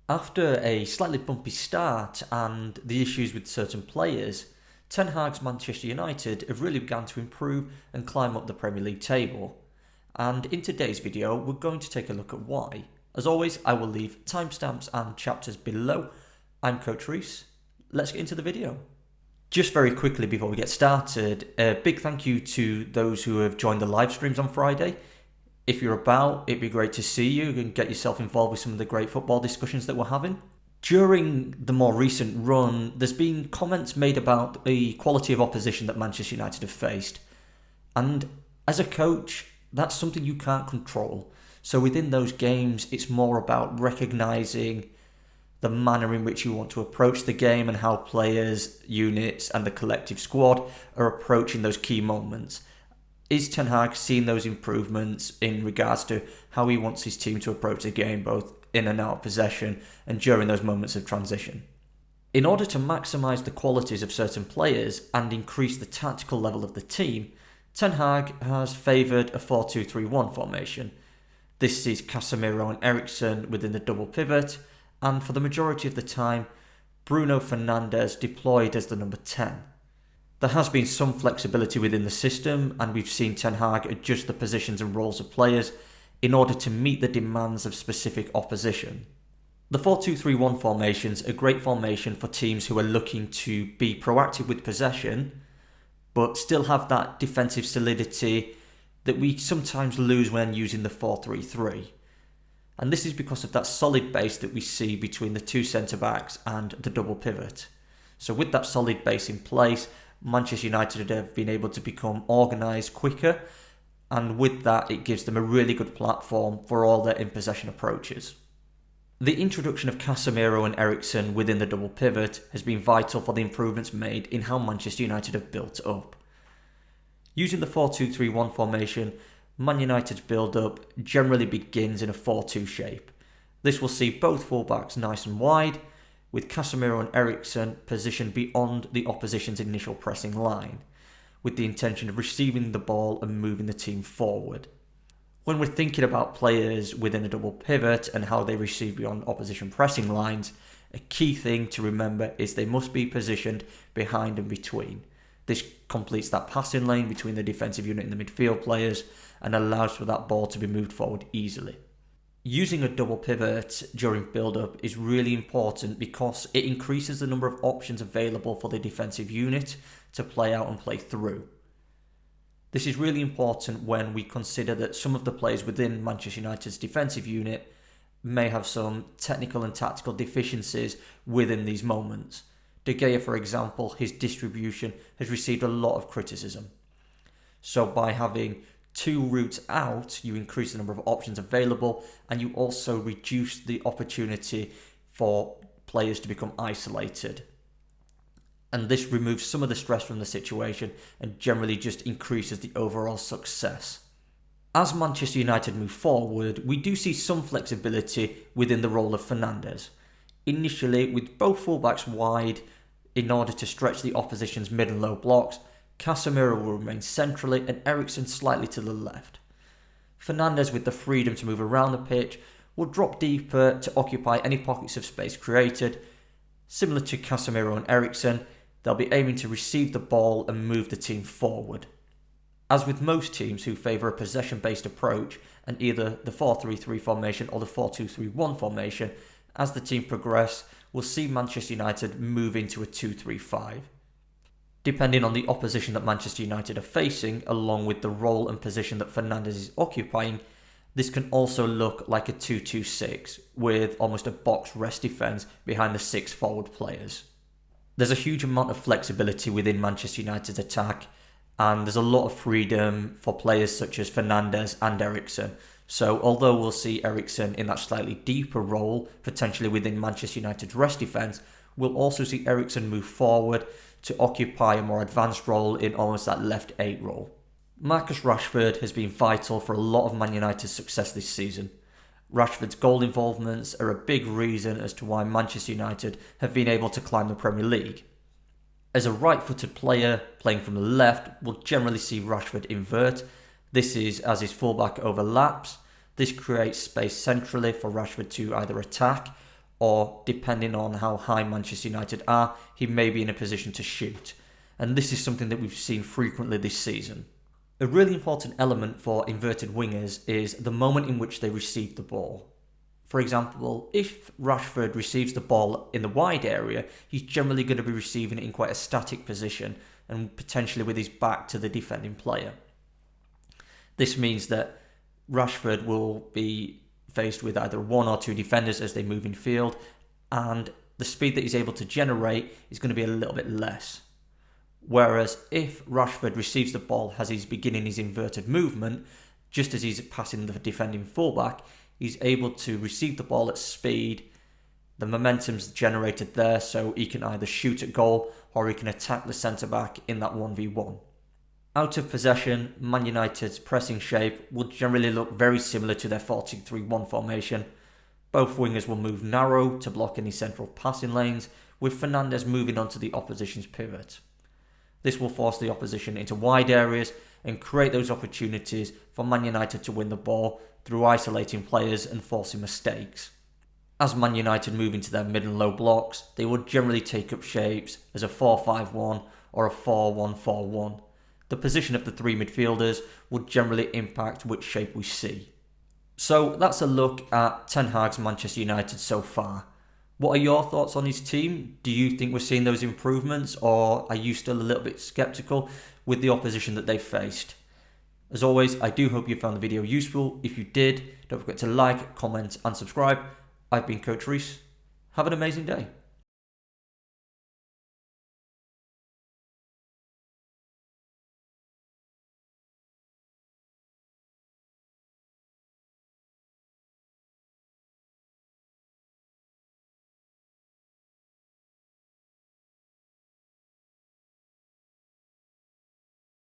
After a slightly bumpy start and the issues with certain players, Ten Hag's Manchester United have really begun to improve and climb up the Premier League table. And in today's video, we're going to take a look at why. As always, I will leave timestamps and chapters below. I'm Coach Reese. Let's get into the video. Just very quickly before we get started, a big thank you to those who have joined the live streams on Friday. If you're about, it'd be great to see you and get yourself involved with some of the great football discussions that we're having. During the more recent run, there's been comments made about the quality of opposition that Manchester United have faced. And as a coach, that's something you can't control. So within those games, it's more about recognising the manner in which you want to approach the game and how players, units and the collective squad are approaching those key moments. Is Ten Hag seeing those improvements in regards to how he wants his team to approach the game, both in and out of possession and during those moments of transition? In order to maximise the qualities of certain players and increase the tactical level of the team, Ten Hag has favoured a 4-2-3-1 formation. This sees Casemiro and Eriksen within the double pivot, and for the majority of the time, Bruno Fernandes deployed as the number 10. There has been some flexibility within the system, and we've seen Ten Hag adjust the positions and roles of players in order to meet the demands of specific opposition. The 4-2-3-1 formation's a great formation for teams who are looking to be proactive with possession, but still have that defensive solidity that we sometimes lose when using the 4-3-3. And this is because of that solid base that we see between the two centre-backs and the double pivot. So with that solid base in place, Manchester United have been able to become organised quicker, and with that it gives them a really good platform for all their in-possession approaches. The introduction of Casemiro and Eriksen within the double pivot has been vital for the improvements made in how Manchester United have built up. Using the 4-2-3-1 formation, Man United's build-up generally begins in a 4-2 shape. This will see both fullbacks nice and wide, with Casemiro and Eriksen positioned beyond the opposition's initial pressing line, with the intention of receiving the ball and moving the team forward. When we're thinking about players within a double pivot and how they receive beyond opposition pressing lines, a key thing to remember is they must be positioned behind and between. This completes that passing lane between the defensive unit and the midfield players and allows for that ball to be moved forward easily. Using a double pivot during build-up is really important because it increases the number of options available for the defensive unit to play out and play through. This is really important when we consider that some of the players within Manchester United's defensive unit may have some technical and tactical deficiencies within these moments. De Gea, for example, his distribution has received a lot of criticism. So by having two routes out, you increase the number of options available and you also reduce the opportunity for players to become isolated. And this removes some of the stress from the situation and generally just increases the overall success. As Manchester United move forward, we do see some flexibility within the role of Fernandes. Initially, with both fullbacks wide in order to stretch the opposition's mid and low blocks, Casemiro will remain centrally and Eriksen slightly to the left. Fernandes, with the freedom to move around the pitch, will drop deeper to occupy any pockets of space created. Similar to Casemiro and Eriksen, they'll be aiming to receive the ball and move the team forward. As with most teams who favour a possession-based approach and either the 4-3-3 formation or the 4-2-3-1 formation, as the team progress, we'll see Manchester United move into a 2-3-5. Depending on the opposition that Manchester United are facing, along with the role and position that Fernandes is occupying, this can also look like a 2-2-6, with almost a box rest defence behind the 6 forward players. There's a huge amount of flexibility within Manchester United's attack, and there's a lot of freedom for players such as Fernandes and Eriksen. So although we'll see Eriksen in that slightly deeper role, potentially within Manchester United's rest defence, we'll also see Eriksen move forward to occupy a more advanced role in almost that left 8 role. Marcus Rashford has been vital for a lot of Man United's success this season. Rashford's goal involvements are a big reason as to why Manchester United have been able to climb the Premier League. As a right-footed player playing from the left, we'll generally see Rashford invert. This is as his fullback overlaps. This creates space centrally for Rashford to either attack or depending on how high Manchester United are, he may be in a position to shoot. And this is something that we've seen frequently this season. A really important element for inverted wingers is the moment in which they receive the ball. For example, if Rashford receives the ball in the wide area, he's generally going to be receiving it in quite a static position and potentially with his back to the defending player. This means that Rashford will be faced with either one or two defenders as they move in field, and the speed that he's able to generate is going to be a little bit less. Whereas if Rashford receives the ball as he's beginning his inverted movement, just as he's passing the defending fullback, he's able to receive the ball at speed. The momentum's generated there, so he can either shoot at goal or he can attack the centre-back in that 1v1. Out of possession, Man United's pressing shape will generally look very similar to their 4-2-3-1 formation. Both wingers will move narrow to block any central passing lanes, with Fernandes moving onto the opposition's pivot. This will force the opposition into wide areas and create those opportunities for Man United to win the ball through isolating players and forcing mistakes. As Man United move into their mid and low blocks, they will generally take up shapes as a 4-5-1 or a 4-1-4-1. The position of the three midfielders will generally impact which shape we see. So that's a look at Ten Hag's Manchester United so far. What are your thoughts on his team? Do you think we're seeing those improvements, or are you still a little bit sceptical with the opposition that they've faced? As always, I do hope you found the video useful. If you did, don't forget to like, comment and subscribe. I've been Coach Reese. Have an amazing day.